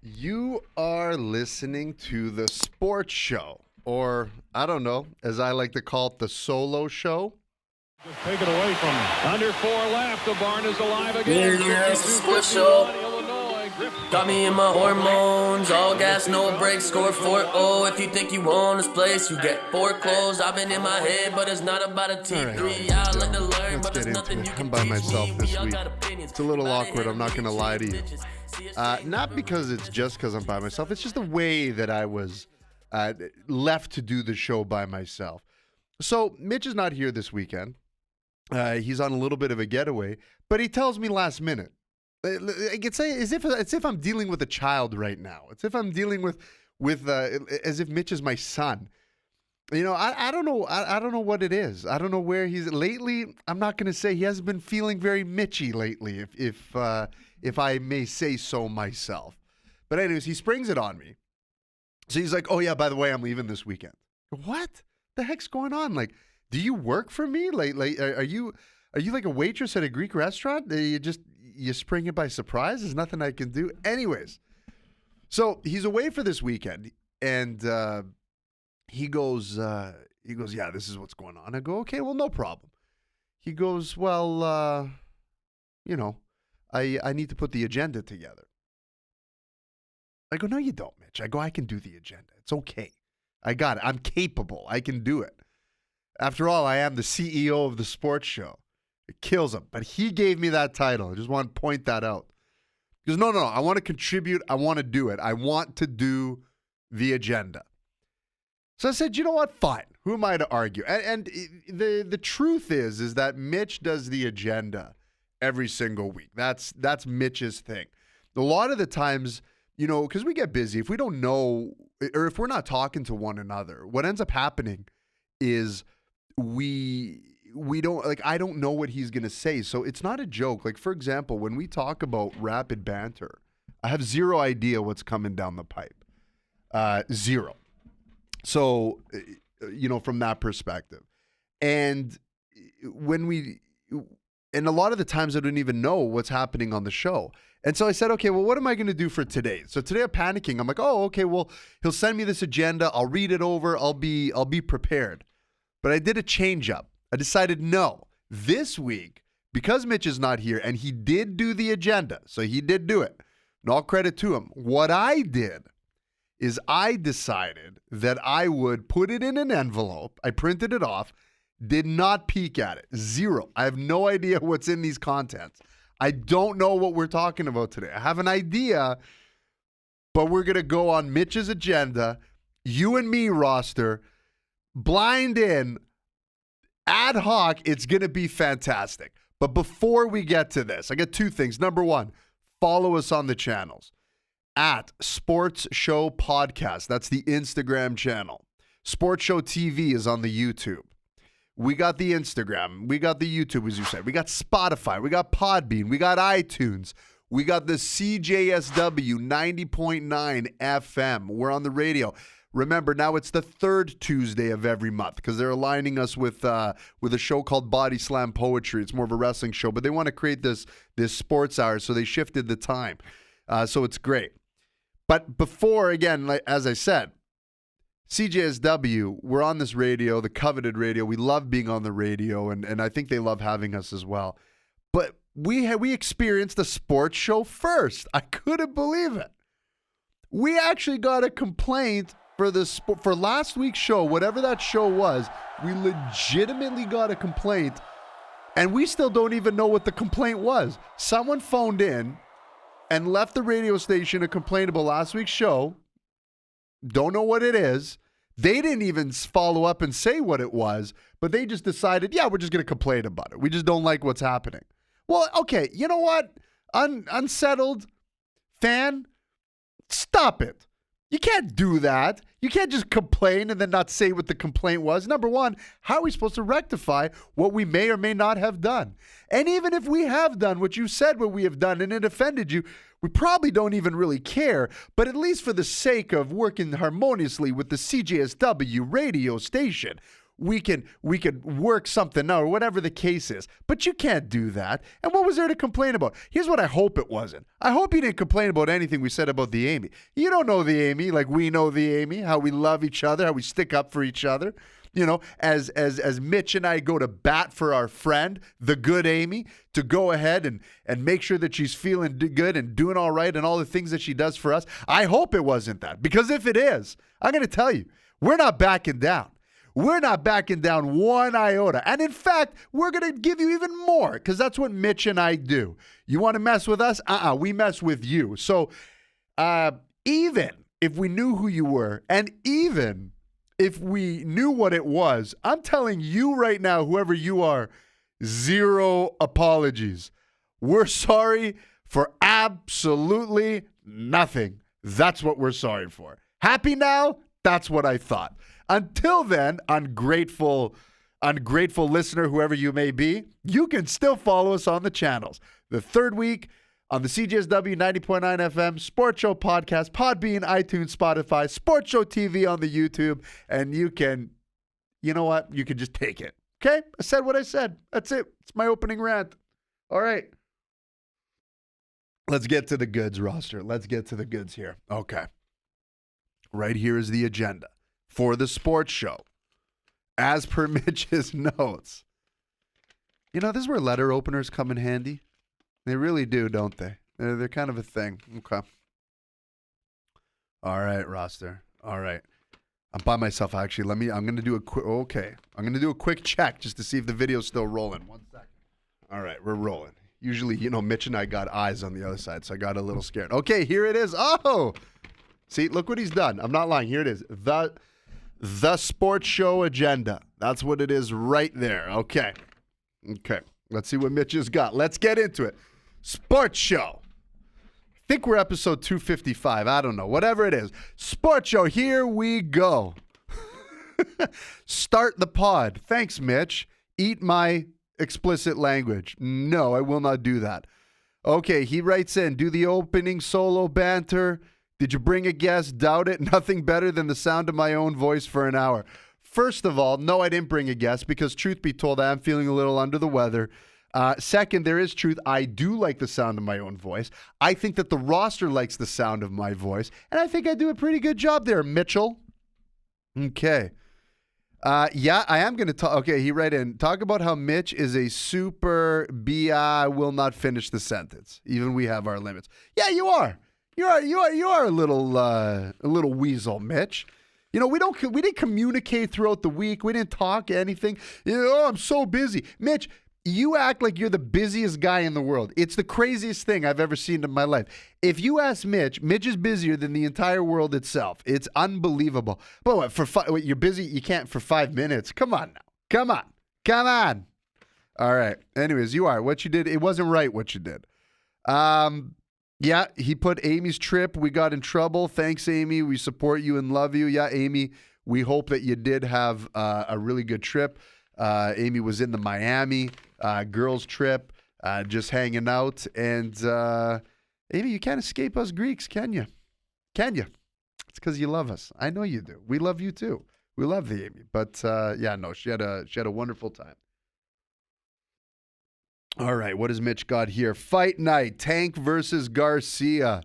You are listening to the sports show, or I don't know, as I like to call it, the solo show. Just take it away from him. Under 4 left, the barn is alive again. Yeah, it's a sports show. Got me in my hormones, all gas, no brakes, score 4-0. If you think you own this place, you get foreclosed. I've been in my head, but it's not about a T3. I like to learn, but there's nothing you can I'm by teach myself me. this We all week. got opinions. It's a little awkward, I'm not going to lie to you. Not because it's just because I'm by myself. It's just the way that I was left to do the show by myself. So Mitch is not here this weekend. He's on a little bit of a getaway, but he tells me last minute. I could say as if I'm dealing with a child right now. It's if I'm dealing with as if Mitch is my son. You know, I don't know. I don't know what it is. I don't know where he's lately. I'm not going to say he hasn't been feeling very Mitchy lately, if I may say so myself. But anyways, he springs it on me. So he's like, "Oh yeah, by the way, I'm leaving this weekend." What the heck's going on? Like, do you work for me? Like are you like a waitress at a Greek restaurant? You spring it by surprise? There's nothing I can do. Anyways, so he's away for this weekend, and he goes, "Yeah, this is what's going on." I go, "Okay, well, no problem." He goes, "Well, I need to put the agenda together." I go, "No, you don't, Mitch." I go, "I can do the agenda. It's okay. I got it. I'm capable. I can do it. After all, I am the CEO of the sports show." It kills him. But he gave me that title. I just want to point that out. He goes, no, I want to contribute. I want to do it. I want to do the agenda. So I said, you know what? Fine. Who am I to argue? And the truth is that Mitch does the agenda every single week. That's Mitch's thing. A lot of the times, because we get busy, if we don't know, or if we're not talking to one another, what ends up happening is we don't, like, I don't know what he's going to say. So it's not a joke. Like, for example, when we talk about rapid banter, I have zero idea what's coming down the pipe. Zero. So, from that perspective. And and a lot of the times I don't even know what's happening on the show. And so I said, okay, well, what am I going to do for today? So today I'm panicking. I'm like, oh, okay, well, he'll send me this agenda. I'll read it over. I'll be prepared. But I did a change up. I decided no, this week, because Mitch is not here and he did do the agenda, so he did do it, and all credit to him. What I did is I decided that I would put it in an envelope. I printed it off, did not peek at it. Zero. I have no idea what's in these contents. I don't know what we're talking about today. I have an idea, but we're going to go on Mitch's agenda, you and me roster, blind in, ad hoc. It's going to be fantastic. But before we get to this, I got two things. Number one, follow us on the channels at Sports Show Podcast. That's the Instagram channel. Sports Show TV is on the YouTube. We got the Instagram. We got the YouTube, as you said. We got Spotify. We got Podbean. We got iTunes. We got the CJSW 90.9 FM. We're on the radio. Remember, now it's the third Tuesday of every month because they're aligning us with a show called Body Slam Poetry. It's more of a wrestling show, but they want to create this sports hour, so they shifted the time. So it's great. But before, again, like, as I said, CJSW, we're on this radio, the coveted radio. We love being on the radio, and I think they love having us as well. But we experienced a sports show first. I couldn't believe it. We actually got a complaint for last week's show, whatever that show was. We legitimately got a complaint, and we still don't even know what the complaint was. Someone phoned in and left the radio station a complaint about last week's show. Don't know what it is. They didn't even follow up and say what it was, but they just decided, yeah, we're just going to complain about it. We just don't like what's happening. Well, okay, you know what? Unsettled fan, stop it. You can't do that. You can't just complain and then not say what the complaint was. Number one, how are we supposed to rectify what we may or may not have done? And even if we have done what you said what we have done and it offended you, we probably don't even really care. But at least for the sake of working harmoniously with the CJSW radio station, we could work something out or whatever the case is. But you can't do that. And what was there to complain about? Here's what I hope it wasn't. I hope you didn't complain about anything we said about the Amy. You don't know the Amy like we know the Amy, how we love each other, how we stick up for each other. You know, as Mitch and I go to bat for our friend, the good Amy, to go ahead and make sure that she's feeling good and doing all right and all the things that she does for us. I hope it wasn't that. Because if it is, I'm going to tell you, we're not backing down. We're not backing down one iota. And in fact, we're going to give you even more because that's what Mitch and I do. You want to mess with us? We mess with you. So even if we knew who you were and even if we knew what it was, I'm telling you right now, whoever you are, zero apologies. We're sorry for absolutely nothing. That's what we're sorry for. Happy now? That's what I thought. Until then, ungrateful listener, whoever you may be, you can still follow us on the channels. The third week on the CJSW 90.9 FM, Sports Show Podcast, Podbean, iTunes, Spotify, Sports Show TV on the YouTube, and you can, you know what? You can just take it. Okay? I said what I said. That's it. It's my opening rant. All right. Let's get to the goods, roster. Let's get to the goods here. Okay. Right here is the agenda for the sports show. As per Mitch's notes. You know, this is where letter openers come in handy. They really do, don't they? They're kind of a thing. Okay. All right, roster. All right. I'm by myself, actually. I'm going to do a quick, okay. I'm going to do a quick check just to see if the video's still rolling. 1 second. All right, we're rolling. Usually, you know, Mitch and I got eyes on the other side, so I got a little scared. Okay, here it is. Oh! See, look what he's done. I'm not lying. Here it is. The sports show agenda. That's what it is right there. Okay. Okay. Let's see what Mitch has got. Let's get into it. Sports show. I think we're episode 255. I don't know. Whatever it is. Sports show. Here we go. Start the pod. Thanks, Mitch. Eat my explicit language. No, I will not do that. Okay, he writes in, do the opening solo banter. Did you bring a guest? Doubt it. Nothing better than the sound of my own voice for an hour. First of all, no, I didn't bring a guest because truth be told, I am feeling a little under the weather. Second, there is truth. I do like the sound of my own voice. I think that the roster likes the sound of my voice. And I think I do a pretty good job there, Mitchell. Okay. Yeah, I am going to talk. Okay, he wrote in. Talk about how Mitch is a super I will not finish the sentence. Even we have our limits. Yeah, you are. You are a little weasel, Mitch. You know, we didn't communicate throughout the week. We didn't talk anything. You know, oh, I'm so busy. Mitch, you act like you're the busiest guy in the world. It's the craziest thing I've ever seen in my life. If you ask Mitch, Mitch is busier than the entire world itself. It's unbelievable. But what, you're busy? You can't for 5 minutes. Come on now. Come on. All right. Anyways, you are. What you did, it wasn't right what you did. Yeah, he put Amy's trip. We got in trouble. Thanks, Amy. We support you and love you. Yeah, Amy, we hope that you did have a really good trip. Amy was in the Miami girls trip, just hanging out. And Amy, you can't escape us Greeks, can you? Can you? It's because you love us. I know you do. We love you too. We love the Amy. But yeah, no, she had a wonderful time. All right, what has Mitch got here? Fight night, Tank versus Garcia.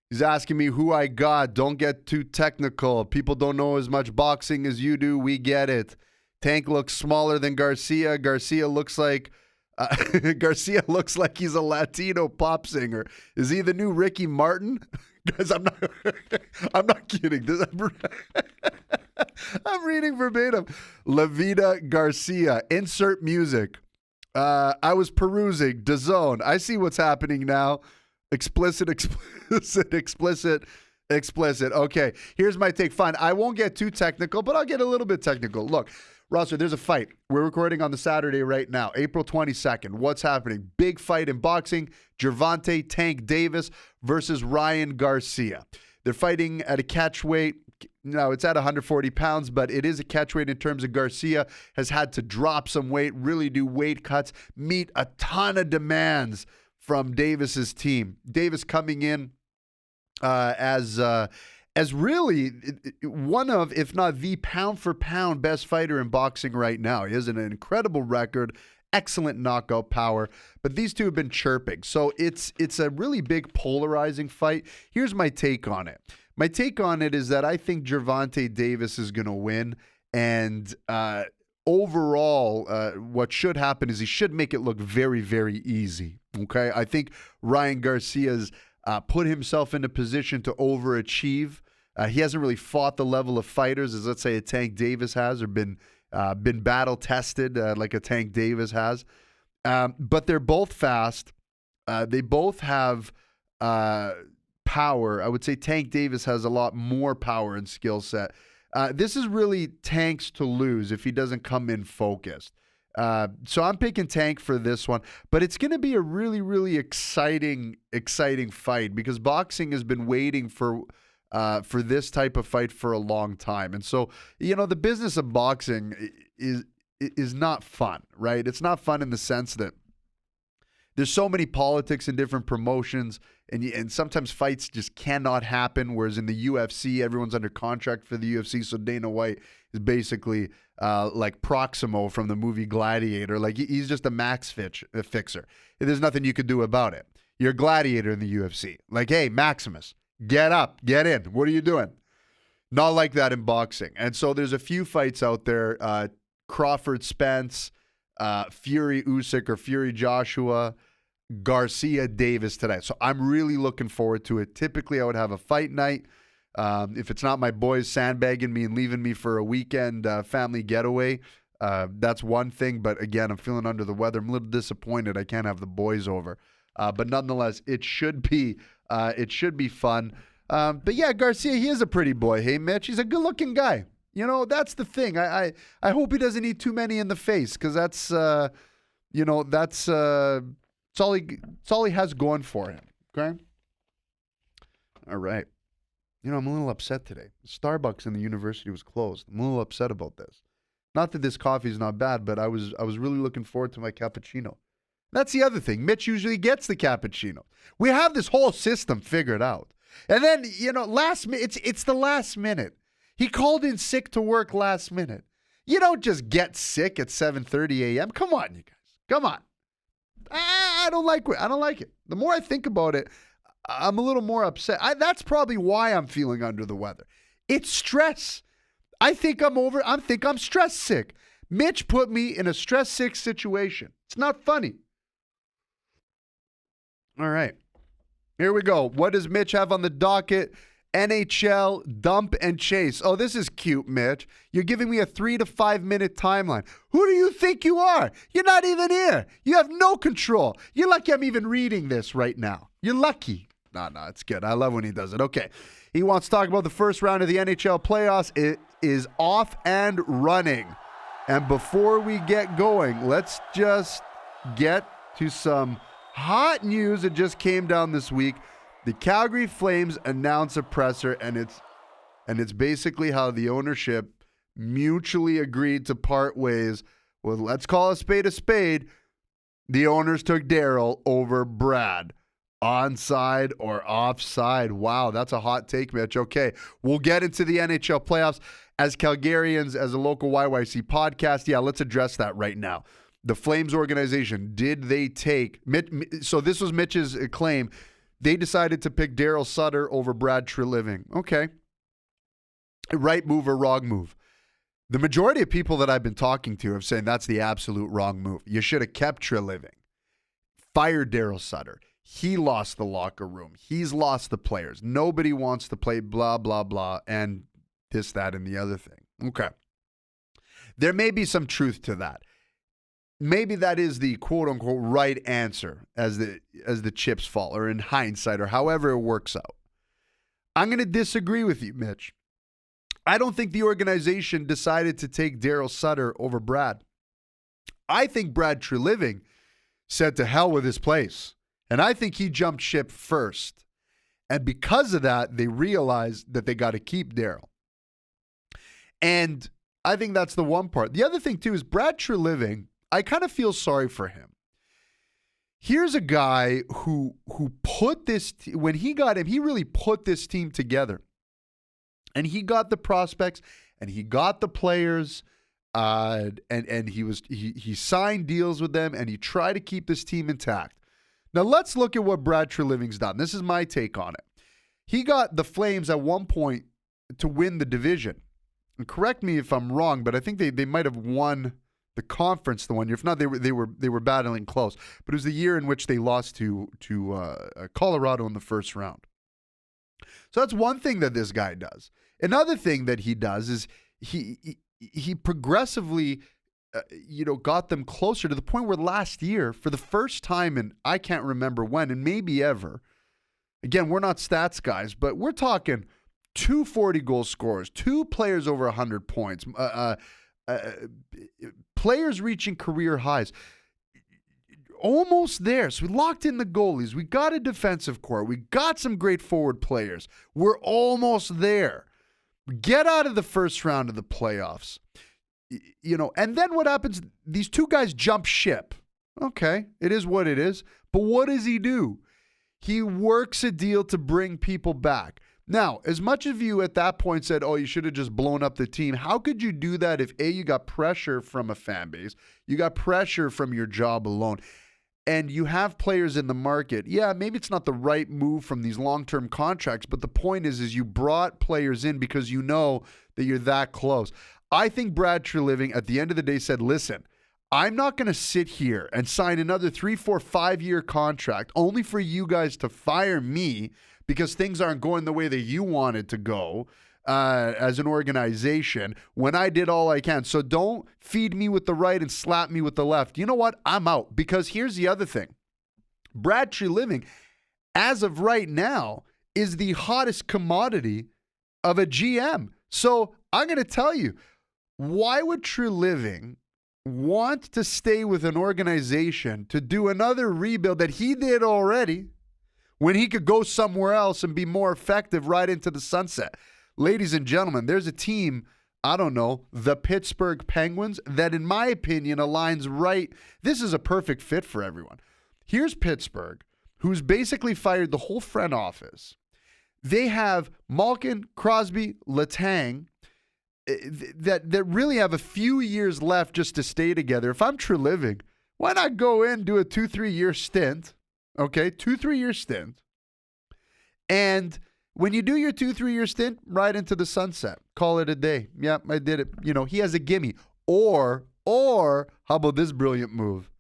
He's asking me who I got. Don't get too technical. People don't know as much boxing as you do. We get it. Tank looks smaller than Garcia. Garcia looks like he's a Latino pop singer. Is he the new Ricky Martin? Guys, I'm not kidding. I'm reading verbatim. La Vida Garcia. Insert music. I was perusing DAZN. I see what's happening now. Explicit. Okay, here's my take. Fine, I won't get too technical, but I'll get a little bit technical. Look, roster, there's a fight. We're recording on the Saturday right now, April 22nd. What's happening? Big fight in boxing. Gervonta Tank Davis versus Ryan Garcia. They're fighting at a catch weight. No, it's at 140 pounds, but it is a catch weight in terms of Garcia has had to drop some weight, really do weight cuts, meet a ton of demands from Davis's team. Davis coming in as as really one of, if not the pound-for-pound best fighter in boxing right now. He has an incredible record, excellent knockout power, but these two have been chirping. So it's a really big polarizing fight. Here's my take on it. My take on it is that I think Gervonta Davis is going to win, and overall, what should happen is he should make it look very, very easy. Okay, I think Ryan Garcia's put himself in a position to overachieve. He hasn't really fought the level of fighters as, let's say, a Tank Davis has, or been battle tested like a Tank Davis has. But they're both fast. They both have power. I would say Tank Davis has a lot more power and skill set. This is really Tank's to lose if he doesn't come in focused. So I'm picking Tank for this one, but it's going to be a really, really exciting fight because boxing has been waiting for this type of fight for a long time. And so, the business of boxing is not fun, right? It's not fun in the sense that there's so many politics in different promotions, and sometimes fights just cannot happen, whereas in the UFC, everyone's under contract for the UFC, so Dana White is basically like Proximo from the movie Gladiator. Like, he's just a max fixer. There's nothing you could do about it. You're a gladiator in the UFC. Like, hey, Maximus, get up, get in. What are you doing? Not like that in boxing. And so there's a few fights out there, Crawford Spence, Fury Usyk or Fury Joshua, Garcia Davis today. So I'm really looking forward to it. Typically, I would have a fight night. If it's not my boys sandbagging me and leaving me for a weekend family getaway, that's one thing. But again, I'm feeling under the weather. I'm a little disappointed I can't have the boys over. But nonetheless, it should be fun. But yeah, Garcia, he is a pretty boy. Hey, Mitch, he's a good-looking guy. That's the thing. I hope he doesn't eat too many in the face, because that's all he has going for him. Okay. All right. I'm a little upset today. Starbucks in the university was closed. I'm a little upset about this. Not that this coffee is not bad, but I was really looking forward to my cappuccino. That's the other thing. Mitch usually gets the cappuccino. We have this whole system figured out. And then, last minute, it's the last minute. He called in sick to work last minute. You don't just get sick at 7:30 a.m. Come on, you guys. Come on. I don't like it. I don't like it. The more I think about it, I'm a little more upset. That's probably why I'm feeling under the weather. It's stress. I think I'm stress sick. Mitch put me in a stress sick situation. It's not funny. All right. Here we go. What does Mitch have on the docket? NHL dump and chase. Oh, this is cute, Mitch. You're giving me a 3 to 5 minute timeline. Who do you think you are? You're not even here. You have no control. You're lucky I'm even reading this right now. You're lucky. No, it's good. I love when he does it. Okay. He wants to talk about the first round of the NHL playoffs. It is off and running. And before we get going, let's just get to some hot news that just came down this week. The Calgary Flames announce a presser, and it's basically how the ownership mutually agreed to part ways. Well, let's call a spade a spade. The owners took Daryl over Brad. Onside or offside? Wow, that's a hot take, Mitch. Okay, we'll get into the NHL playoffs. As Calgarians, as a local YYC podcast, yeah, let's address that right now. The Flames organization, did they take... So this was Mitch's claim. They decided to pick Daryl Sutter over Brad Treliving. Okay. Right move or wrong move? The majority of people that I've been talking to have said that's the absolute wrong move. You should have kept Treliving. Fired Daryl Sutter. He lost the locker room. He's lost the players. Nobody wants to play blah, blah, blah, and this, that, and the other thing. Okay. There may be some truth to that. Maybe that is the quote-unquote right answer as the chips fall, or in hindsight, or however it works out. I'm going to disagree with you, Mitch. I don't think the organization decided to take Daryl Sutter over Brad. I think Brad Treliving said to hell with his place. And I think he jumped ship first. And because of that, they realized that they got to keep Daryl. And I think that's the one part. The other thing, too, is Brad Treliving, I kind of feel sorry for him. Here's a guy who put this, when he got him, he really put this team together. And he got the prospects and he got the players, and he signed deals with them, and he tried to keep this team intact. Now let's look at what Brad Treliving's done. This is my take on it. He got the Flames at one point to win the division. And correct me if I'm wrong, but I think they might have won the conference the one year. If not, they were battling close. But it was the year in which they lost to Colorado in the first round. So that's one thing that this guy does. Another thing that he does is he progressively, got them closer to the point where last year, for the first time in I can't remember when, and maybe ever. Again, we're not stats guys, but we're talking 2 40-goal scorers, 2 players over 100 points, players reaching career highs. Almost there. So we locked in the goalies. We got a defensive core. We got some great forward players. We're almost there. Get out of the first round of the playoffs. And then what happens? These 2 guys jump ship. Okay, it is what it is. But what does he do? He works a deal to bring people back. Now, as much of you at that point said, oh, you should have just blown up the team, how could you do that if, A, you got pressure from a fan base, you got pressure from your job alone, and you have players in the market? Yeah, maybe it's not the right move from these long-term contracts, but the point is you brought players in because you know that you're that close. I think Brad Treliving at the end of the day said, listen, I'm not going to sit here and sign another 3, 4, 5-year contract only for you guys to fire me because things aren't going the way that you wanted to go as an organization when I did all I can. So don't feed me with the right and slap me with the left. You know what? I'm out. Because here's the other thing. Brad Treliving, as of right now, is the hottest commodity of a GM. So I'm going to tell you, why would Treliving want to stay with an organization to do another rebuild that he did already when he could go somewhere else and be more effective right into the sunset? Ladies and gentlemen, there's a team, I don't know, the Pittsburgh Penguins, that in my opinion aligns right. This is a perfect fit for everyone. Here's Pittsburgh, who's basically fired the whole front office. They have Malkin, Crosby, Letang, that really have a few years left just to stay together. If I'm Treliving, why not go in, do a 2-3 year stint? Okay, 2-3 year stint. And when you do your 2-3 year stint, right into the sunset. Call it a day. Yep, I did it. He has a gimme. Or how about this brilliant move?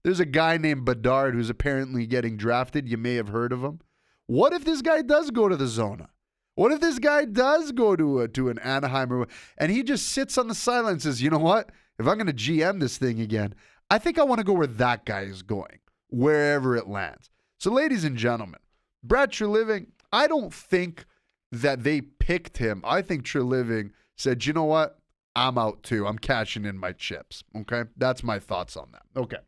There's a guy named Bedard who's apparently getting drafted. You may have heard of him. What if this guy does go to the Zona? What if this guy does go to an Anaheim and he just sits on the sideline and says, you know what? If I'm going to GM this thing again, I think I want to go where that guy is going, wherever it lands. So ladies and gentlemen, Brad Treliving, I don't think that they picked him. I think Treliving said, you know what? I'm out too. I'm cashing in my chips. Okay? That's my thoughts on that. Okay.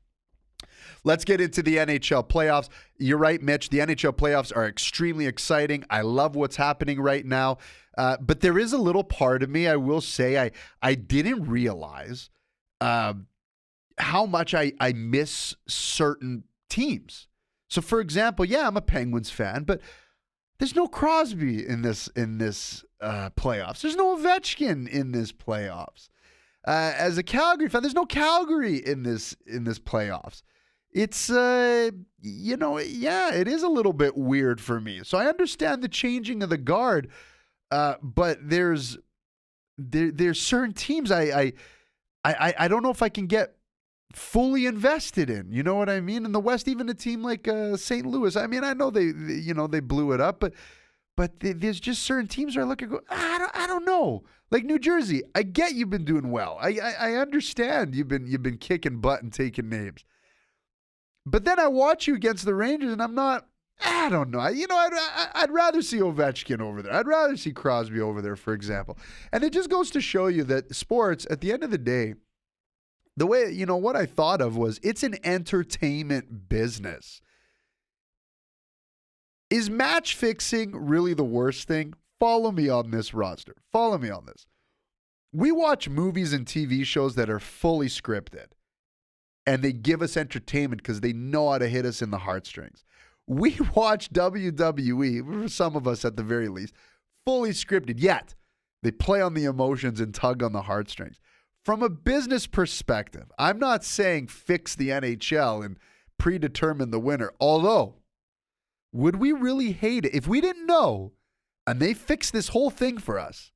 Let's get into the NHL playoffs. You're right, Mitch. The NHL playoffs are extremely exciting. I love what's happening right now. But there is a little part of me, I will say, I didn't realize how much I miss certain teams. So, for example, yeah, I'm a Penguins fan, but there's no Crosby in this playoffs. There's no Ovechkin in this playoffs. As a Calgary fan, there's no Calgary in this playoffs. It's, it is a little bit weird for me. So I understand the changing of the guard, but there's certain teams I don't know if I can get fully invested in. You know what I mean? In the West, even a team like St. Louis. I mean, I know they blew it up, but there's just certain teams where I look and go, I don't know. Like New Jersey, I get you've been doing well. I understand you've been kicking butt and taking names. But then I watch you against the Rangers, and I don't know. I'd rather see Ovechkin over there. I'd rather see Crosby over there, for example. And it just goes to show you that sports, at the end of the day, the way, what I thought of was it's an entertainment business. Is match fixing really the worst thing? Follow me on this roster. Follow me on this. We watch movies and TV shows that are fully scripted. And they give us entertainment because they know how to hit us in the heartstrings. We watch WWE, for some of us at the very least, fully scripted. Yet, They play on the emotions and tug on the heartstrings. From a business perspective, I'm not saying fix the NHL and predetermine the winner. Although, would we really hate it if we didn't know and they fixed this whole thing for us?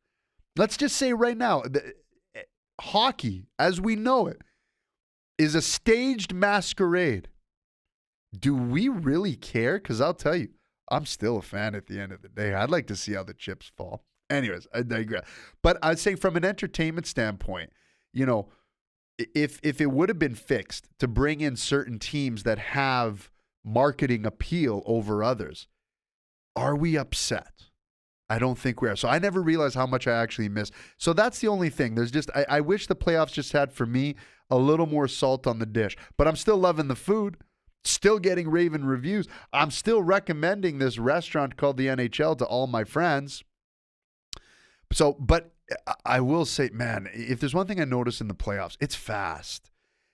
Let's just say right now, hockey, as we know it, is a staged masquerade. Do we really care? Because I'll tell you, I'm still a fan at the end of the day. I'd like to see how the chips fall. Anyways, I digress. But I'd say from an entertainment standpoint, you know, if it would have been fixed to bring in certain teams that have marketing appeal over others, are we upset? I don't think we are. So I never realized how much I actually missed. So that's the only thing. There's just, I wish the playoffs just had, for me, a little more salt on the dish. But I'm still loving the food. Still getting raving reviews. I'm still recommending this restaurant called the NHL to all my friends. So, but I will say, man, if there's one thing I notice in the playoffs, it's fast.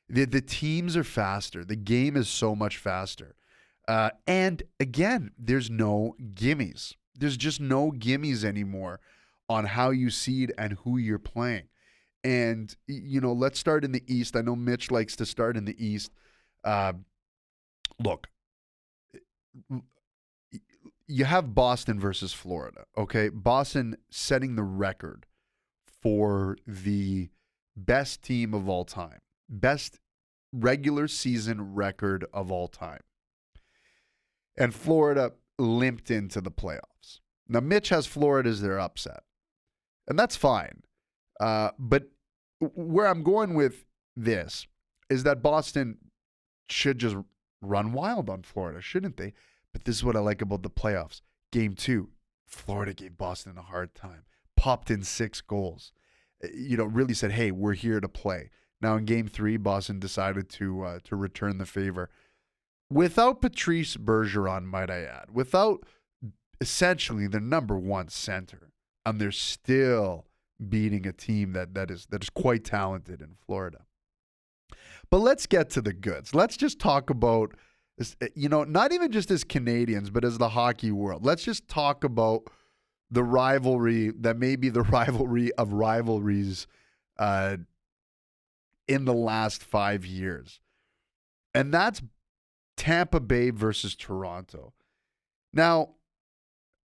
The teams are faster. The game is so much faster. And again, there's no gimmies. There's just no gimmies anymore on how you seed and who you're playing. And, you know, let's start in the East. I know Mitch likes to start in the East. Look, you have Boston versus Florida, okay? Boston setting the record for the best team of all time, best regular season record of all time. And Florida limped into the playoffs. Now, Mitch has Florida as their upset, and that's fine. But where I'm going with this is that Boston should just run wild on Florida, shouldn't they? But this is what I like about the playoffs. Game 2, Florida gave Boston a hard time. Popped in 6 goals. You know, really said, hey, we're here to play. Now in Game 3, Boston decided to return the favor. Without Patrice Bergeron, might I add. Without essentially the number 1 center. And they're still beating a team that is quite talented in Florida. But let's get to the goods. Let's just talk about, you know, not even just as Canadians, but as the hockey world. Let's just talk about the rivalry that may be the rivalry of rivalries in the last 5 years. And that's Tampa Bay versus Toronto. Now,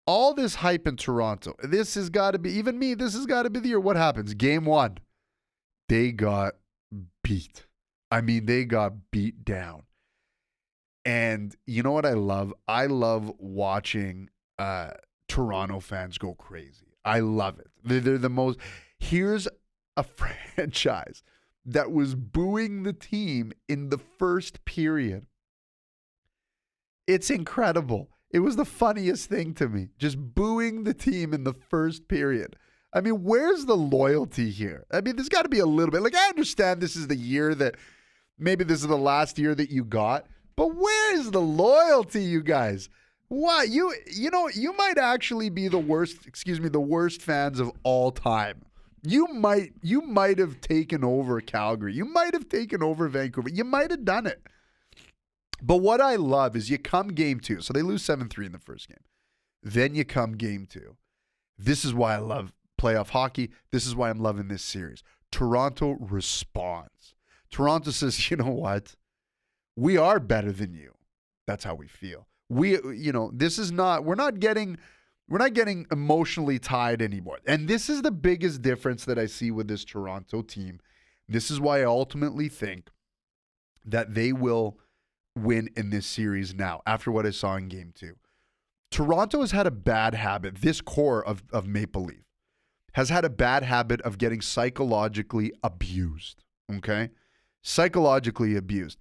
all this hype in Toronto, this has got to be, even me, this has got to be the year. What happens? Game 1, they got beat. I mean, they got beat down. And you know what I love? I love watching Toronto fans go crazy. I love it. They're the most. Here's a franchise that was booing the team in the first period. It's incredible. It was the funniest thing to me, just booing the team in the first period. I mean, where's the loyalty here? I mean, there's got to be a little bit. Like, I understand this is the year that, maybe this is the last year that you got, but where's the loyalty, you guys? Why? You know, you might actually be the worst fans of all time. You might have taken over Calgary. You might have taken over Vancouver. You might have done it. But what I love is you come game 2. So they lose 7-3 in the first game. Then you come game 2. This is why I love playoff hockey. This is why I'm loving this series. Toronto responds. Toronto says, you know what? We are better than you. That's how we feel. This is not, we're not getting emotionally tied anymore. And this is the biggest difference that I see with this Toronto team. This is why I ultimately think that they will win in this series now, after what I saw in game 2. Toronto has had a bad habit. This core of Maple Leaf has had a bad habit of getting psychologically abused. Okay? Psychologically abused.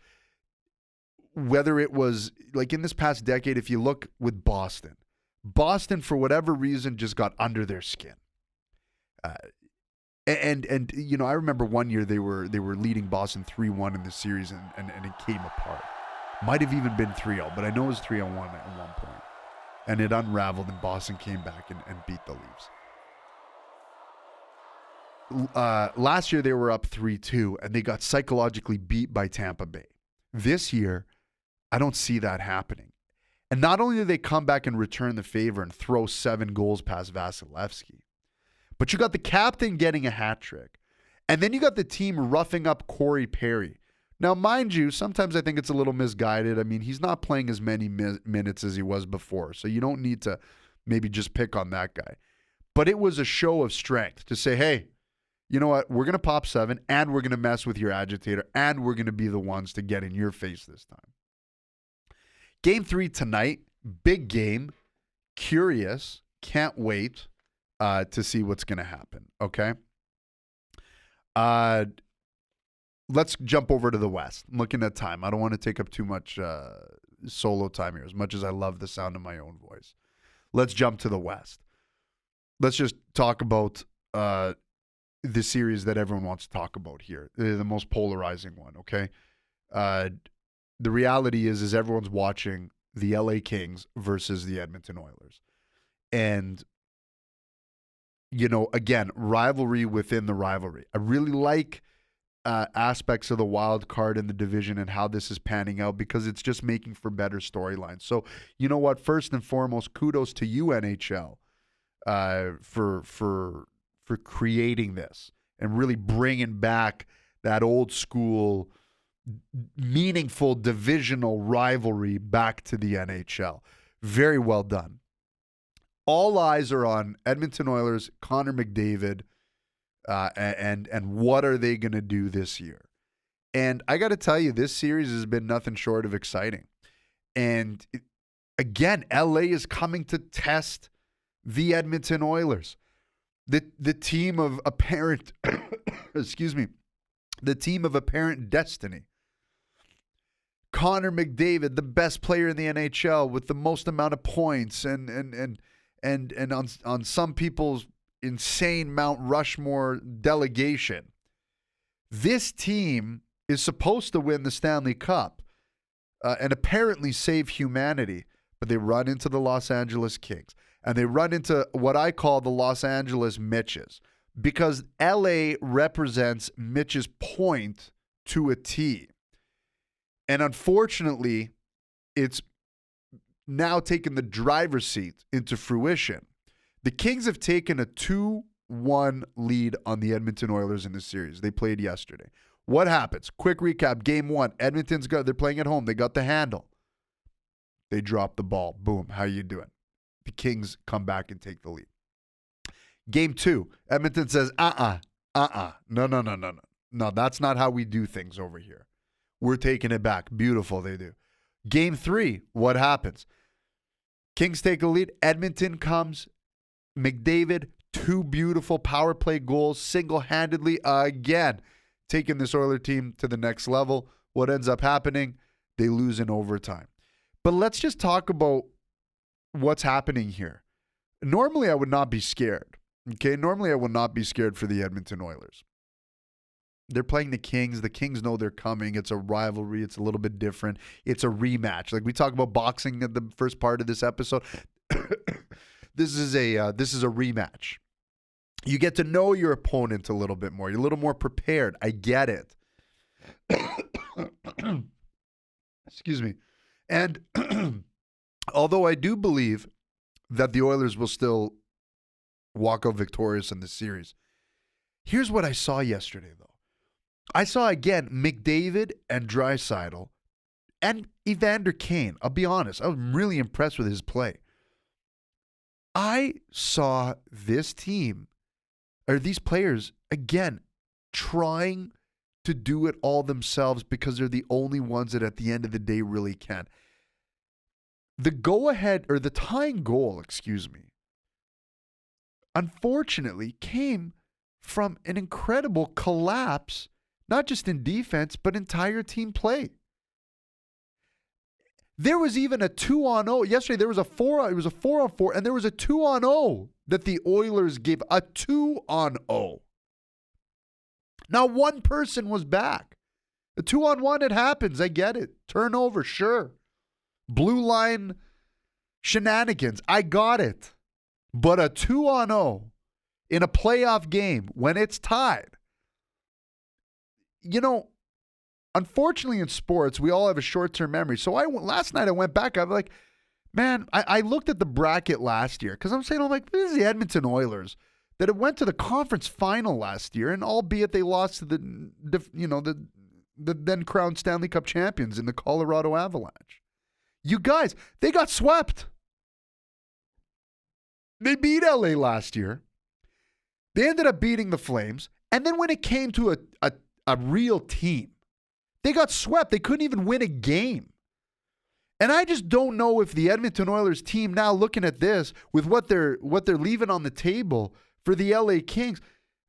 Whether it was, like in this past decade, if you look with Boston, for whatever reason, just got under their skin. And you know, I remember one year they were leading Boston 3-1 in the series, and it came apart. Might have even been 3-0, but I know it was 3-1 at one point. And it unraveled, and Boston came back and beat the Leafs. Last year, they were up 3-2, and they got psychologically beat by Tampa Bay. This year, I don't see that happening. And not only do they come back and return the favor and throw 7 goals past Vasilevsky, But you got the captain getting a hat trick. And then you got the team roughing up Corey Perry. Now, mind you, sometimes I think it's a little misguided. I mean, he's not playing as many minutes as he was before. So you don't need to maybe just pick on that guy. But it was a show of strength to say, hey, you know what? We're going to pop 7, and we're going to mess with your agitator, and we're going to be the ones to get in your face this time. Game 3 tonight, big game. Curious. Can't wait to see what's going to happen, okay? Let's jump over to the West. I'm looking at time. I don't want to take up too much solo time here, as much as I love the sound of my own voice. Let's jump to the West. Let's just talk about the series that everyone wants to talk about here, the most polarizing one, okay? The reality is everyone's watching the LA Kings versus the Edmonton Oilers. And, you know, again, rivalry within the rivalry. I really like aspects of the wild card in the division and how this is panning out because it's just making for better storylines. So, you know what? First and foremost, kudos to you, NHL, for creating this and really bringing back that old school, meaningful divisional rivalry back to the NHL. Very well done. All eyes are on Edmonton Oilers, Connor McDavid, and what are they going to do this year? And I got to tell you, this series has been nothing short of exciting. And again, LA is coming to test the Edmonton Oilers. The team of apparent, excuse me, the team of apparent destiny. Connor McDavid, the best player in the NHL with the most amount of points, and on some people's insane Mount Rushmore delegation. This team is supposed to win the Stanley Cup and apparently save humanity, but they run into the Los Angeles Kings. And they run into what I call the Los Angeles Mitches, because LA represents Mitch's point to a T. And unfortunately, it's now taken the driver's seat into fruition. The Kings have taken a 2-1 lead on the Edmonton Oilers in this series. They played yesterday. What happens? Quick recap. Game 1, they're playing at home. They got the handle. They drop the ball. Boom. How you doing? The Kings come back and take the lead. Game 2, Edmonton says, no, that's not how we do things over here. We're taking it back. Beautiful, they do. Game 3, what happens? Kings take a lead. Edmonton comes. McDavid, 2 beautiful power play goals, single-handedly again, taking this Oiler team to the next level. What ends up happening? They lose in overtime. But let's just talk about what's happening here. Normally, I would not be scared. Okay, normally I would not be scared for the Edmonton Oilers. They're playing the Kings. The Kings know they're coming. It's a rivalry. It's a little bit different. It's a rematch. Like we talk about boxing at the first part of this episode. This is a rematch. You get to know your opponent a little bit more. You're a little more prepared. I get it. Excuse me. And although I do believe that the Oilers will still walk out victorious in this series, here's what I saw yesterday, though. I saw, again, McDavid and Draisaitl and Evander Kane. I'll be honest. I was really impressed with his play. I saw this team, or these players, again, trying to do it all themselves because they're the only ones that at the end of the day really can. The go-ahead, or the tying goal, unfortunately came from an incredible collapse, not just in defense, but entire team play. There was even a 2-on-0. Yesterday, there was it was a 4-on-4, and there was a 2-on-0 that the Oilers gave. A 2-on-0. Now, one person was back. The 2-on-1, it happens. I get it. Turnover, sure. Blue line shenanigans. I got it. But a 2-on-0 in a playoff game when it's tied. You know, unfortunately in sports, we all have a short-term memory. So last night I went back. I was like, man, I looked at the bracket last year because I'm saying, this is the Edmonton Oilers. that it went to the conference final last year, and albeit they lost to the then crowned Stanley Cup champions in the Colorado Avalanche. You guys, they got swept. They beat LA last year. They ended up beating the Flames. And then when it came to a real team, they got swept. They couldn't even win a game. And I just don't know if the Edmonton Oilers team now looking at this with what they're leaving on the table for the LA Kings,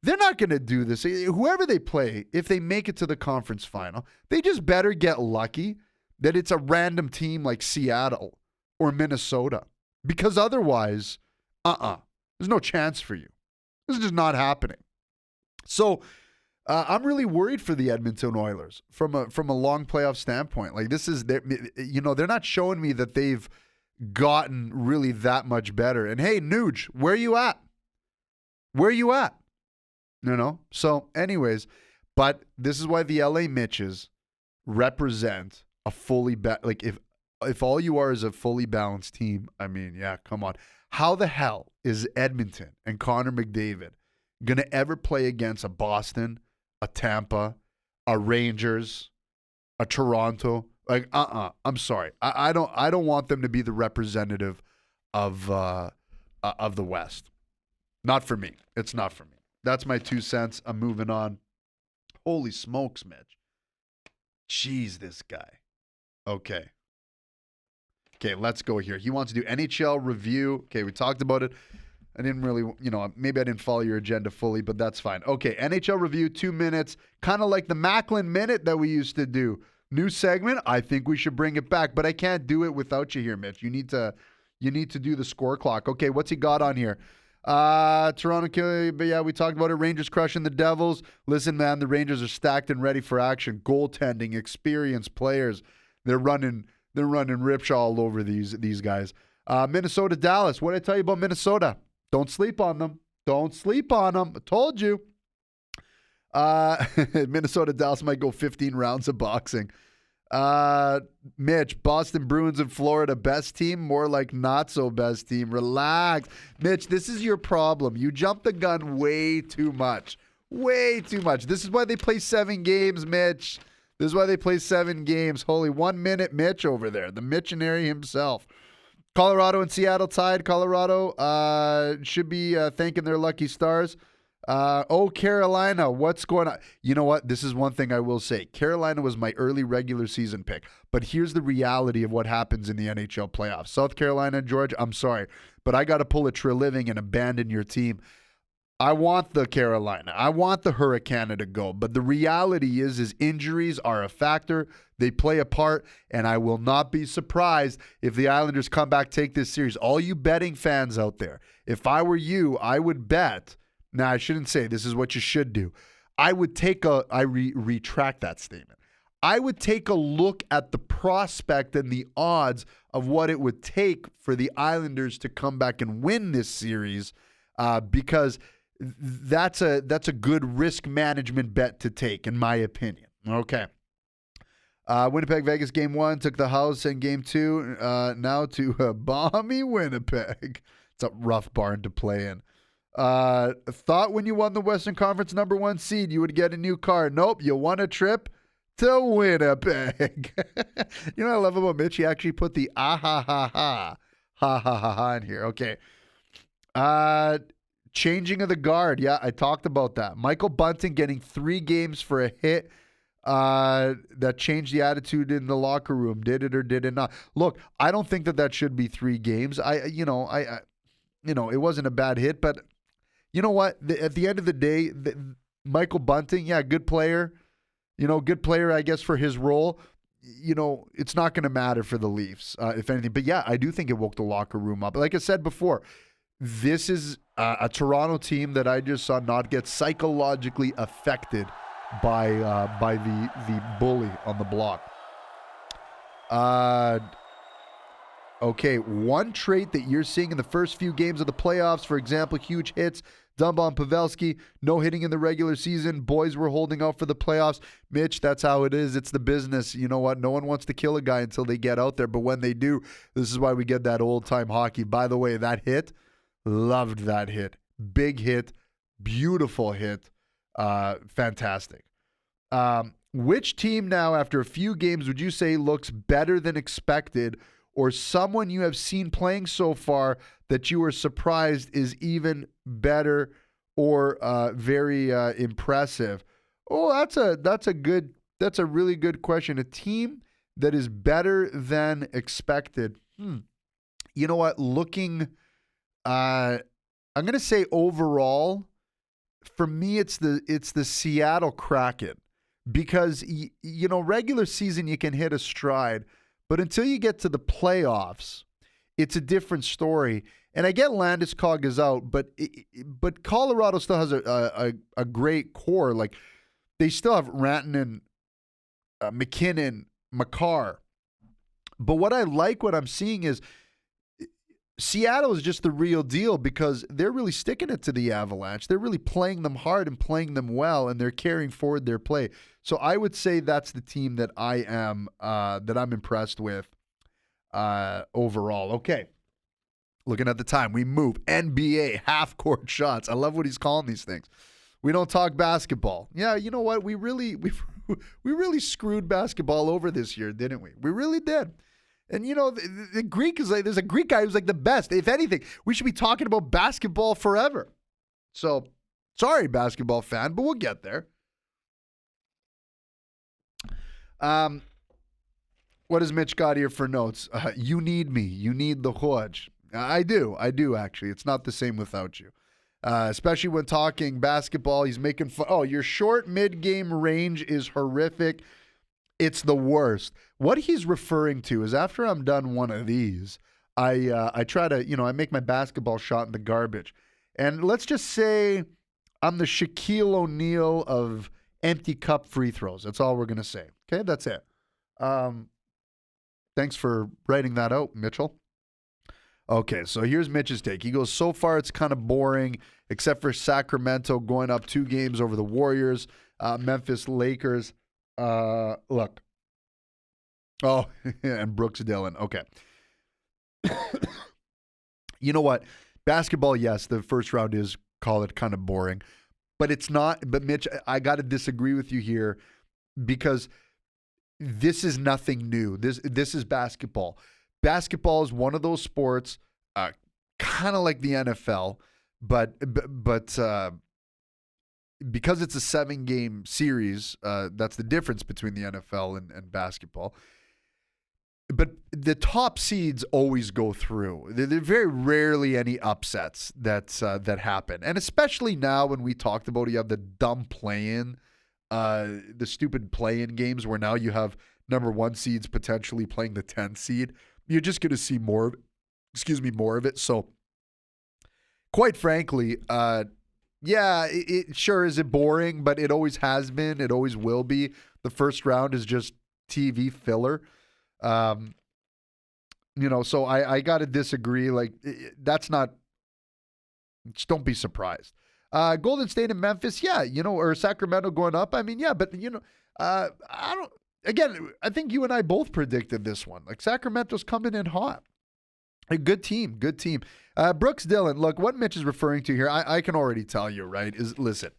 they're not going to do this. Whoever they play, if they make it to the conference final, they just better get lucky that it's a random team like Seattle or Minnesota. Because otherwise, there's no chance for you. This is just not happening. So I'm really worried for the Edmonton Oilers from a long playoff standpoint. Like this is, they're not showing me that they've gotten really that much better. And hey, Nuge, where are you at? So anyways, but this is why the LA Mitches represent a fully like if all you are is a fully balanced team, I mean, yeah, come on. How the hell is Edmonton and Connor McDavid going to ever play against a Boston, a Tampa, a Rangers, a Toronto? Like, I'm sorry. I don't want them to be the representative of the West. Not for me. It's not for me. That's my 2 cents. I'm moving on. Holy smokes, Mitch. Jeez, this guy. Okay, let's go here. He wants to do NHL review. Okay, we talked about it. I didn't really, maybe I didn't follow your agenda fully, but that's fine. Okay, NHL review, 2 minutes, kind of like the Macklin Minute that we used to do. New segment. I think we should bring it back, but I can't do it without you here, Mitch. You need to do the score clock. Okay, what's he got on here? Toronto, but yeah, we talked about it. Rangers crushing the Devils. Listen, man, the Rangers are stacked and ready for action. Goaltending, experienced players. They're running ripsaw all over these guys. Minnesota, Dallas. What did I tell you about Minnesota? Don't sleep on them. I told you. Minnesota, Dallas might go 15 rounds of boxing. Mitch, Boston Bruins in Florida, best team, more like not so best team. Relax. Mitch, this is your problem. You jumped the gun way too much. This is why they play 7 games, Mitch. This is why they play 7 games. Holy 1 minute Mitch over there, the Mitchinary himself. Colorado and Seattle tied. Colorado should be thanking their lucky stars. Carolina, what's going on? You know what? This is one thing I will say. Carolina was my early regular season pick. But here's the reality of what happens in the NHL playoffs. South Carolina, Georgia, I'm sorry, but I got to pull a Treliving and abandon your team. I want the Carolina. I want the Hurricane to go. But the reality is injuries are a factor. They play a part, and I will not be surprised if the Islanders come back, take this series. All you betting fans out there, if I were you, I would bet. Now, I shouldn't say this is what you should do. I would retract that statement. I would take a look at the prospect and the odds of what it would take for the Islanders to come back and win this series because that's a good risk management bet to take, in my opinion. Okay. Winnipeg, Vegas, game 1, took the house, and game 2, now to balmy Winnipeg. It's a rough barn to play in. Thought when you won the Western Conference #1 seed, you would get a new car. Nope, you won a trip to Winnipeg. You know what I love about Mitch? He actually put the ha in here. Okay. Changing of the guard. Yeah, I talked about that. Michael Bunting getting 3 games for a hit that changed the attitude in the locker room. Did it or did it not? Look, I don't think that should be 3 games. It wasn't a bad hit, but you know what? At the end of the day, Michael Bunting, yeah, good player. Good player, I guess, for his role. It's not going to matter for the Leafs, if anything. But yeah, I do think it woke the locker room up. Like I said before, this is a Toronto team that I just saw not get psychologically affected by the bully on the block. Okay, one trait that you're seeing in the first few games of the playoffs, for example, huge hits, Dumba and Pavelski, no hitting in the regular season. Boys were holding out for the playoffs. Mitch, that's how it is. It's the business. You know what? No one wants to kill a guy until they get out there. But when they do, this is why we get that old-time hockey. By the way, that hit, loved that hit. big hit, beautiful hit, fantastic. Which team now, after a few games, would you say looks better than expected, or someone you have seen playing so far that you were surprised is even better or very impressive? Oh, that's a really good question. A team that is better than expected. You know what? Looking, I'm going to say overall, for me, it's the Seattle Kraken, because regular season you can hit a stride, but until you get to the playoffs, it's a different story. And I get Landeskog is out, but Colorado still has a great core. Like, they still have Rantanen, McKinnon, Makar. But what I'm seeing is Seattle is just the real deal, because they're really sticking it to the Avalanche. They're really playing them hard and playing them well, and they're carrying forward their play. So I would say that's the team that I'm impressed with overall. Okay. Looking at the time, we move. NBA half-court shots. I love what he's calling these things. We don't talk basketball. Yeah, you know what? We really screwed basketball over this year, didn't we? We really did. And, the Greek is like, there's a Greek guy who's like the best. If anything, we should be talking about basketball forever. So, sorry, basketball fan, but we'll get there. What has Mitch got here for notes? You need me. You need the Hodge. I do actually. It's not the same without you. Especially when talking basketball, he's making fun. Oh, your short mid-game range is horrific. It's the worst. What he's referring to is, after I'm done one of these, I try to, I make my basketball shot in the garbage. And let's just say I'm the Shaquille O'Neal of empty cup free throws. That's all we're going to say. Okay, that's it. Thanks for writing that out, Mitchell. Okay, so here's Mitch's take. He goes, so far it's kind of boring, except for Sacramento going up 2 games over the Warriors, Memphis Lakers. Look. Oh, and Brooks Dillon. Okay. You know what? Basketball, yes, the first round is, call it, kind of boring. But it's not. But Mitch, I got to disagree with you here, because this is nothing new. This is basketball. Basketball is one of those sports, kind of like the NFL, but because it's a 7-game series, that's the difference between the NFL and basketball. But the top seeds always go through. There are very rarely any upsets that happen. And especially now, when we talked about, you have the dumb play-in, the stupid play-in games where now you have number 1 seeds potentially playing the 10th seed. You're just going to see more of it. So, quite frankly, yeah, it sure is boring, but it always has been. It always will be. The first round is just TV filler. So I got to disagree. Like, that's not, just don't be surprised. Golden State and Memphis, yeah, or Sacramento going up. I mean, yeah, but, I think you and I both predicted this one. Like, Sacramento's coming in hot. A good team. Brooks Dillon, look, what Mitch is referring to here, I can already tell you, right, is, listen,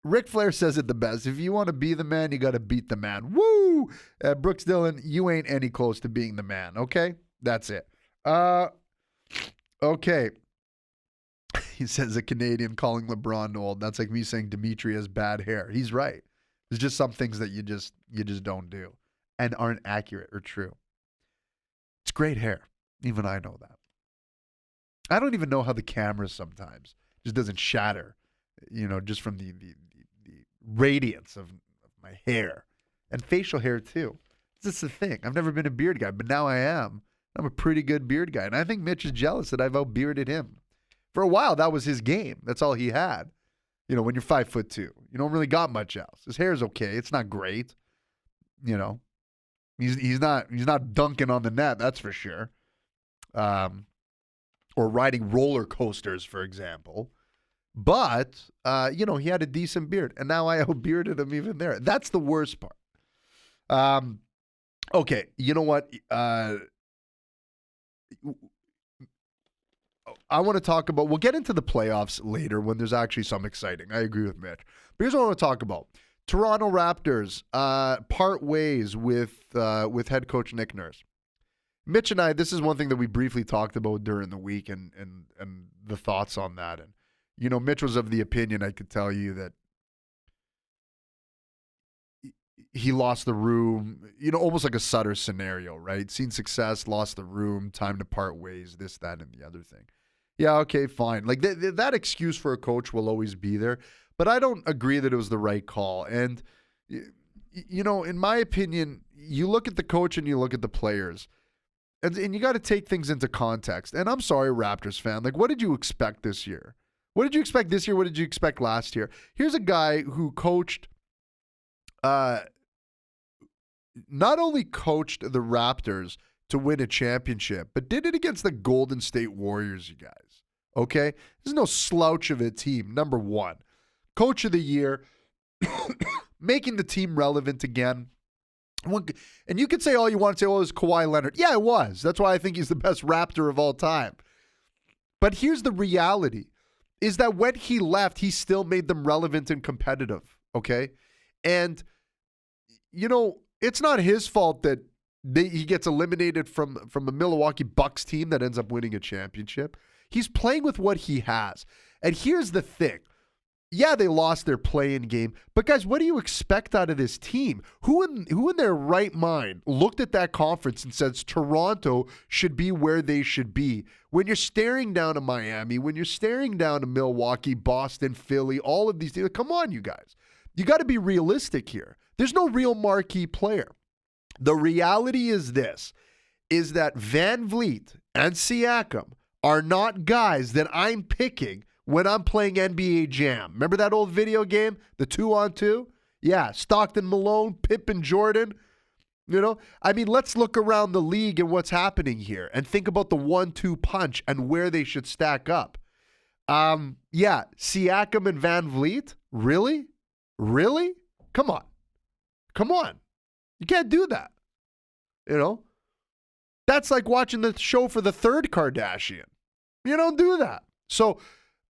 Ric Flair says it the best. If you want to be the man, you got to beat the man. Woo! Brooks Dillon, you ain't any close to being the man, okay? That's it. Okay. He says a Canadian calling LeBron old. That's like me saying Dimitri has bad hair. He's right. There's just some things that you just don't do and aren't accurate or true. It's great hair. Even I know that. I don't even know how the camera sometimes just doesn't shatter, just from the radiance of my hair and facial hair too. This is the thing. I've never been a beard guy, but now I am. I'm a pretty good beard guy. And I think Mitch is jealous that I've outbearded him. For a while, that was his game. That's all he had. When you're 5'2", you don't really got much else. His hair is okay. It's not great. He's not dunking on the net, that's for sure. Or riding roller coasters, for example. But, he had a decent beard. And now I outbearded him even there. That's the worst part. Okay, you know what? I want to talk about, we'll get into the playoffs later when there's actually some exciting. I agree with Mitch. But here's what I want to talk about. Toronto Raptors part ways with head coach Nick Nurse. Mitch and I, this is one thing that we briefly talked about during the week and the thoughts on that. And, you know, Mitch was of the opinion, I could tell you, that he lost the room, you know, almost like a Sutter scenario, right? Seen success, lost the room, time to part ways, this, that, and the other thing. Yeah, okay, fine. Like that excuse for a coach will always be there, but I don't agree that it was the right call. And, you know, in my opinion, you look at the coach and you look at the players, and you got to take things into context. And I'm sorry, Raptors fan, like, what did you expect this year? What did you expect this year? What did you expect last year? Here's a guy who coached, not only coached the Raptors to win a championship, but did it against the Golden State Warriors, you guys. Okay? This is no slouch of a team, number one. Coach of the year, making the team relevant again. And you could say all you want to say, oh, it was Kawhi Leonard. Yeah, it was. That's why I think he's the best Raptor of all time. But here's the reality, is that when he left, he still made them relevant and competitive, okay? And, you know, it's not his fault that he gets eliminated from a Milwaukee Bucks team that ends up winning a championship. He's playing with what he has. And here's the thing. Yeah, they lost their play-in game, but guys, what do you expect out of this team? Who in their right mind looked at that conference and says Toronto should be where they should be? When you're staring down to Miami, when you're staring down to Milwaukee, Boston, Philly, all of these teams, come on, you guys. You got to be realistic here. There's no real marquee player. The reality is this, is that Van Vliet and Siakam are not guys that I'm picking when I'm playing NBA Jam. Remember that old video game, the 2-on-2? Yeah, Stockton, Malone, Pippen, Jordan. You know, I mean, let's look around the league and what's happening here and think about the 1-2 punch and where they should stack up. Yeah, Siakam and Van Vliet? Really? Really? Come on. Come on. You can't do that. You know? That's like watching the show for the third Kardashian. You don't do that. So,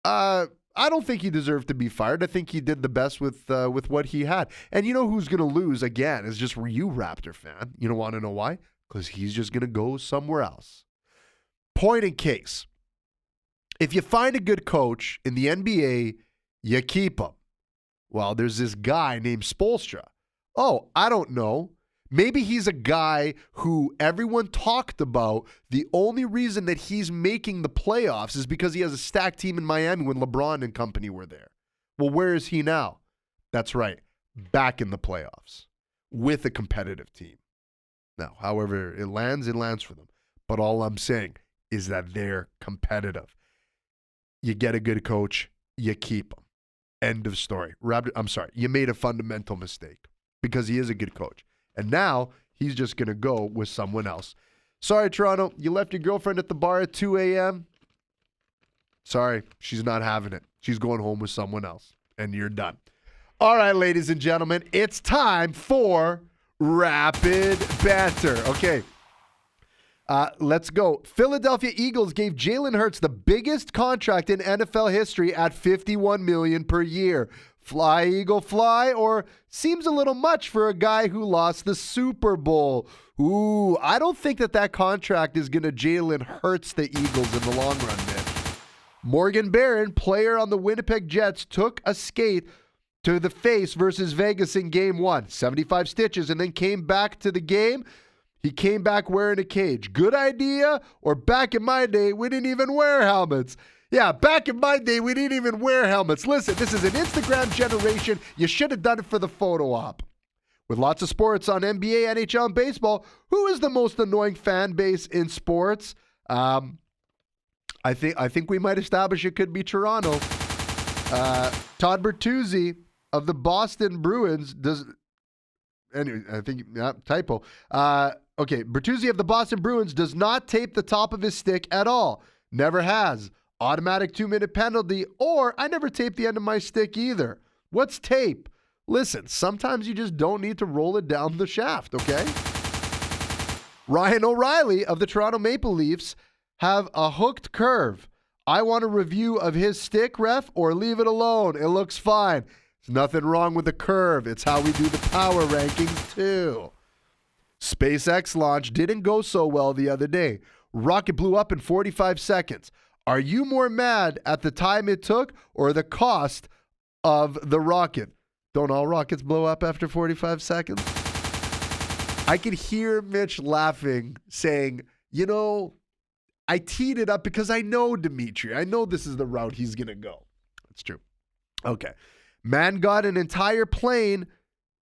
I don't think he deserved to be fired. I think he did the best with what he had. And you know who's going to lose again is just you, Raptor fan. You don't want to know why? Because he's just going to go somewhere else. Point in case. If you find a good coach in the NBA, you keep him. Well, there's this guy named Spoelstra. Oh, I don't know. Maybe he's a guy who everyone talked about. The only reason that he's making the playoffs is because he has a stacked team in Miami when LeBron and company were there. Well, where is he now? That's right. Back in the playoffs with a competitive team. Now, however it lands for them. But all I'm saying is that they're competitive. You get a good coach, you keep him. End of story. I'm sorry. You made a fundamental mistake because he is a good coach. And now he's just going to go with someone else. Sorry, Toronto. You left your girlfriend at the bar at 2 a.m. Sorry, she's not having it. She's going home with someone else. And you're done. All right, ladies and gentlemen, it's time for Rapid Banter. Okay. Let's go. Philadelphia Eagles gave Jalen Hurts the biggest contract in NFL history at $51 million per year. Fly, Eagle, fly, or seems a little much for a guy who lost the Super Bowl. Ooh, I don't think that contract is going to Jalen Hurts the Eagles in the long run, man. Morgan Barron, player on the Winnipeg Jets, took a skate to the face versus Vegas in Game 1. 75 stitches, and then came back to the game. He came back wearing a cage. Good idea? Or back in my day, we didn't even wear helmets. Yeah, back in my day, we didn't even wear helmets. Listen, this is an Instagram generation. You should have done it for the photo op. With lots of sports on NBA, NHL, and baseball, who is the most annoying fan base in sports? I think we might establish it could be Toronto. Todd Bertuzzi of the Boston Bruins does... Anyway, I think, typo. Okay, Bertuzzi of the Boston Bruins does not tape the top of his stick at all. Never has. Automatic 2-minute penalty, or I never tape the end of my stick either. What's tape? Listen, sometimes you just don't need to roll it down the shaft, okay? Ryan O'Reilly of the Toronto Maple Leafs have a hooked curve. I want a review of his stick, ref, or leave it alone. It looks fine. There's nothing wrong with the curve. It's how we do the power rankings, too. SpaceX launch didn't go so well the other day. Rocket blew up in 45 seconds. Are you more mad at the time it took or the cost of the rocket? Don't all rockets blow up after 45 seconds? I could hear Mitch laughing, saying, you know, I teed it up because I know Dimitri. I know this is the route he's going to go. That's true. Okay. Man got an entire plane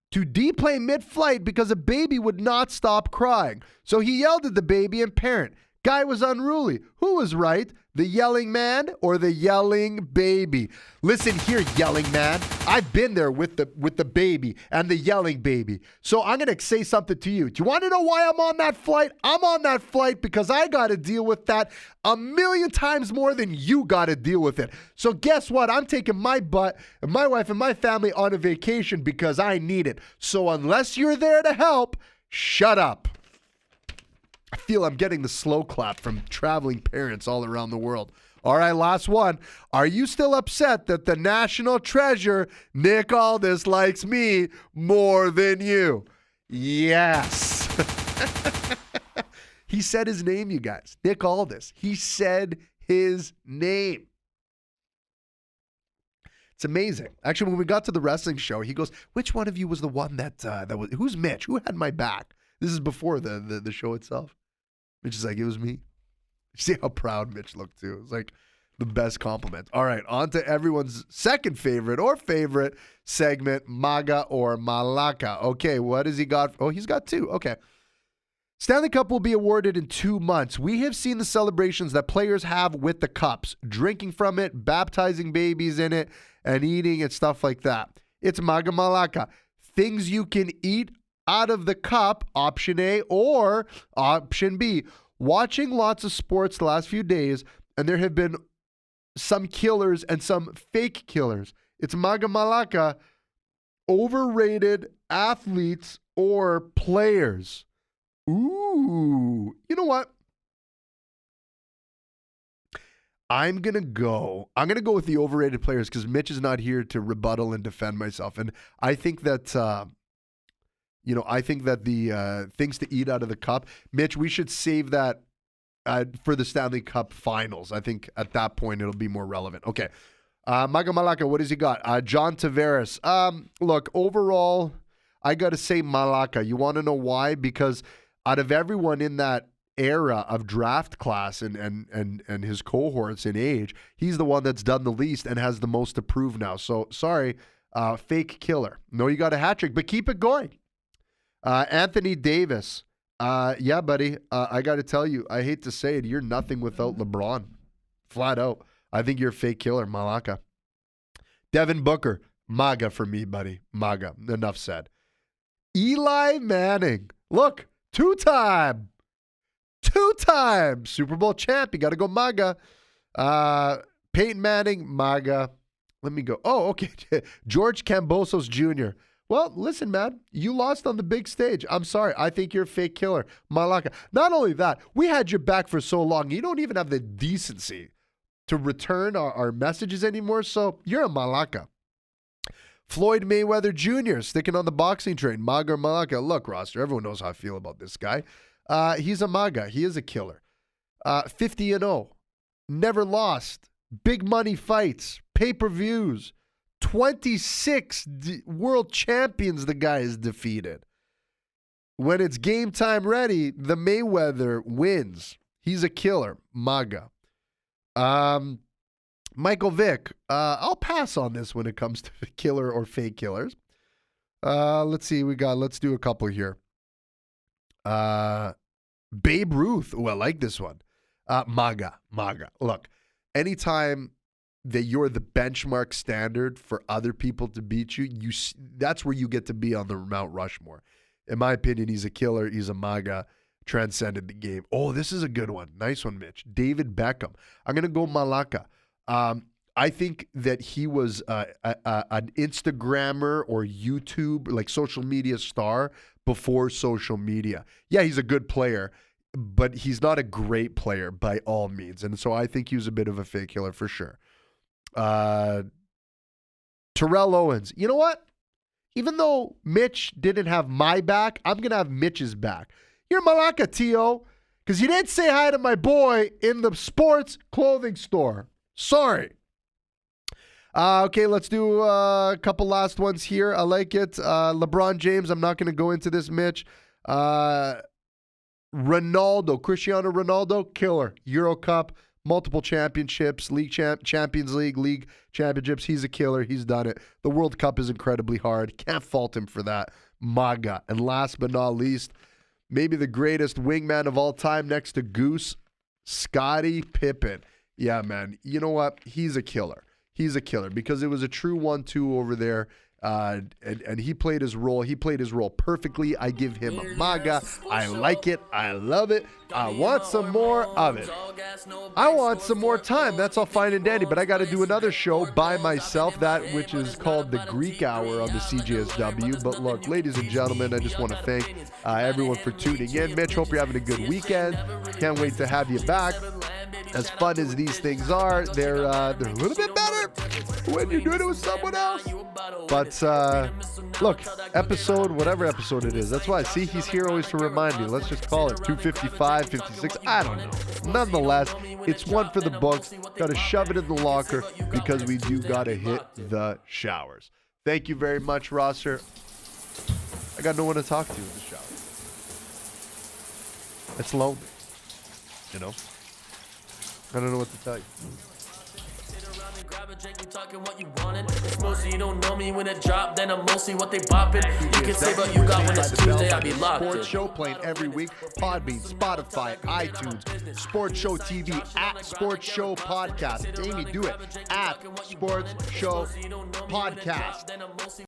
to deplane mid-flight because a baby would not stop crying. So he yelled at the baby and parent. Guy was unruly. Who was right? The yelling man or the yelling baby? Listen here, yelling man. I've been there with the baby and the yelling baby. So I'm going to say something to you. Do you want to know why I'm on that flight? I'm on that flight because I got to deal with that 1,000,000 times more than you got to deal with it. So guess what? I'm taking my butt and my wife and my family on a vacation because I need it. So unless you're there to help, shut up. I feel I'm getting the slow clap from traveling parents all around the world. All right, last one. Are you still upset that the national treasure, Nick Aldis, likes me more than you? Yes. He said his name, you guys. Nick Aldis. He said his name. It's amazing. Actually, when we got to the wrestling show, he goes, which one of you was the one that was, who's Mitch? Who had my back? This is before the show itself. Mitch is like, it was me. See how proud Mitch looked too. It was like the best compliment. All right, on to everyone's second favorite or favorite segment, MAGA or MALAKA. Okay, what has he got? Oh, he's got two. Okay. Stanley Cup will be awarded in 2 months. We have seen the celebrations that players have with the cups, drinking from it, baptizing babies in it, and eating and stuff like that. It's MAGA MALAKA. Things you can eat out of the cup, option A, or option B. Watching lots of sports the last few days, and there have been some killers and some fake killers. It's MAGA MALAKA, overrated athletes or players. Ooh, you know what? I'm going to go with the overrated players because Mitch is not here to rebuttal and defend myself. And I think that, the things to eat out of the cup, Mitch, we should save that for the Stanley Cup finals. I think at that point it'll be more relevant. Okay. MAGA MALAKA, what has he got? John Tavares. Look, overall, I got to say MALAKA. You want to know why? Because out of everyone in that era of draft class and his cohorts in age, he's the one that's done the least and has the most to prove now. So, sorry, fake killer. No, you got a hat trick, but keep it going. Anthony Davis. Yeah, buddy, I got to tell you, I hate to say it, you're nothing without LeBron. Flat out. I think you're a fake killer, MALAKA. Devin Booker. MAGA for me, buddy. MAGA. Enough said. Eli Manning. Look, two-time Super Bowl champ. You got to go MAGA. Peyton Manning, MAGA. Let me go. Oh, okay. George Kambosos Jr. Well, listen, man, you lost on the big stage. I'm sorry. I think you're a fake killer. MALAKA. Not only that, we had your back for so long. You don't even have the decency to return our messages anymore. So you're a MALAKA. Floyd Mayweather Jr. sticking on the boxing train. MAGA or MALAKA. Look, roster, everyone knows how I feel about this guy. He's a MAGA. He is a killer. 50-0. Never lost. Big money fights. Pay-per-views. 26 world champions the guy has defeated. When it's game time ready, the Mayweather wins. He's a killer. MAGA. Michael Vick. I'll pass on this when it comes to killer or fake killers. Let's see. Let's do a couple here. Babe Ruth. Oh, I like this one. MAGA. Look, anytime that you're the benchmark standard for other people to beat you, that's where you get to be on the Mount Rushmore. In my opinion, he's a killer. He's a MAGA. Transcended the game. Oh, this is a good one. Nice one, Mitch. David Beckham. I'm going to go MALAKA. I think that he was an Instagrammer or YouTube, like social media star before social media. Yeah, he's a good player. but he's not a great player by all means. And so I think he was a bit of a fake killer for sure. Terrell Owens. You know what? Even though Mitch didn't have my back, I'm going to have Mitch's back. You're MALAKA, T.O., because you didn't say hi to my boy in the sports clothing store. Sorry. Okay, let's do a couple last ones here. I like it. LeBron James, I'm not going to go into this, Mitch. Cristiano Ronaldo, killer. Euro Cup, multiple championships, Champions League championships. He's a killer. He's done it. The World Cup is incredibly hard. Can't fault him for that. MAGA. And last but not least, maybe the greatest wingman of all time next to Goose, Scottie Pippen. Yeah, man. You know what? He's a killer. He's a killer because it was a true 1-2 over there. And he played his role. He played his role perfectly. I give him a MAGA. I like it. I love it. I want some more of it. I want some more time. That's all fine and dandy. But I got to do another show by myself, that which is called the Greek Hour on the CJSW. But look, ladies and gentlemen, I just want to thank everyone for tuning in. Mitch, hope you're having a good weekend. Can't wait to have you back. As fun as these things are, they're a little bit better when you're doing it with someone else. But look, whatever episode it is, that's why. See, he's here always to remind me. Let's just call it 255, 56. I don't know. Nonetheless, it's one for the books. Got to shove it in the locker because we do got to hit the showers. Thank you very much, Rosser. I got no one to talk to in the shower. It's lonely, you know. I don't know what to tell you. Mostly you don't know me when it drop, then I'm mostly what they bopping. You can say what you got when it's Tuesday, I be locked. Sports Show playing every week. Podbean, Spotify, iTunes, Sports Show TV, at Sports Show Podcast. Amy, do it. At Sports Show Podcast.